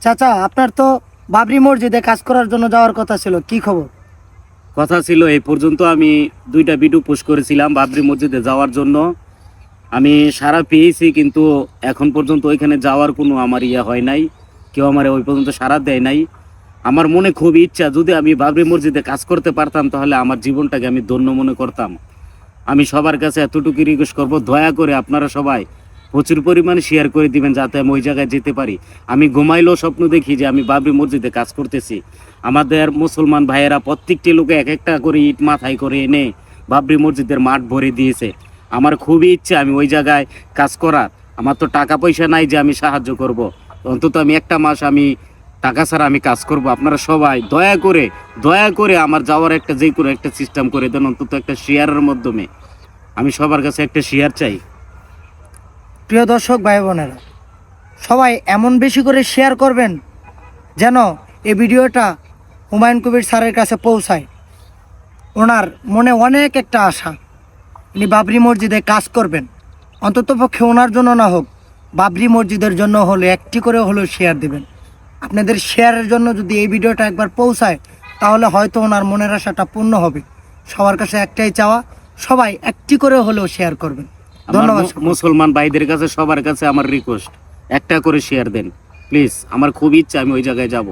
চাচা, আপনার তো বাবরি মসজিদে কাজ করার জন্য যাওয়ার কথা ছিল, কি খবর? কথা ছিল এই পর্যন্ত আমি 2টা ভিডিও পোস্ট করেছিলাম বাবরি মসজিদে যাওয়ার জন্য। আমি সারা পেয়েছি, কিন্তু এখন পর্যন্ত ওইখানে যাওয়ার কোনো আমার হয় নাই। কেউ আমার ওই পর্যন্ত সাড়া দেয় নাই। আমার মনে খুব ইচ্ছা, যদি আমি বাবরি মসজিদে কাজ করতে পারতাম তাহলে আমার জীবনটাকে আমি ধন্য মনে করতাম। আমি সবার কাছে এতটুকু রিকোয়েস্ট করব, দয়া করে আপনারা সবাই প্রচুর পরিমাণে শেয়ার করে দিবেন যাতে আমি ওই জায়গায় যেতে পারি। আমি ঘুমাইলেও স্বপ্ন দেখি যে আমি বাবরি মসজিদে কাজ করতেছি। আমাদের মুসলমান ভাইয়েরা প্রত্যেকটি লোকে এক একটা করে ইট মাথায় করে এনে বাবরি মসজিদের মাঠ ভরে দিয়েছে। আমার খুবই ইচ্ছা আমি ওই জায়গায় কাজ করার। আমার তো টাকা পয়সা নাই যে আমি সাহায্য করব, অন্তত আমি একটা মাস আমি টাকা ছাড়া আমি কাজ করব। আপনারা সবাই দয়া করে আমার যাওয়ার একটা যে কোনো একটা সিস্টেম করে দেন, অন্তত একটা শেয়ারের মাধ্যমে। আমি সবার কাছে একটা শেয়ার চাই। প্রিয় দর্শক ভাই বোনেরা, সবাই এমন বেশি করে শেয়ার করবেন যেন এই ভিডিওটা হুমায়ুন কবির স্যারের কাছে পৌঁছায়। ওনার মনে অনেক একটা আশা, উনি বাবরি মসজিদে কাজ করবেন। অন্ততপক্ষে ওনার জন্য না হোক, বাবরি মসজিদের জন্য হলে একটি করে হলেও শেয়ার দেবেন। আপনাদের শেয়ারের জন্য যদি এই ভিডিওটা একবার পৌঁছায় তাহলে হয়তো ওনার মনের আশাটা পূর্ণ হবে। সবার কাছে একটাই চাওয়া, সবাই একটি করে হলেও শেয়ার করবেন। ধন্যবাদ। মুসলমান ভাইদের কাছে সবার কাছে আমার রিকোয়েস্ট, একটা করে শেয়ার দেন প্লিজ। আমার খুব ইচ্ছা আমি ওই জায়গায় যাব।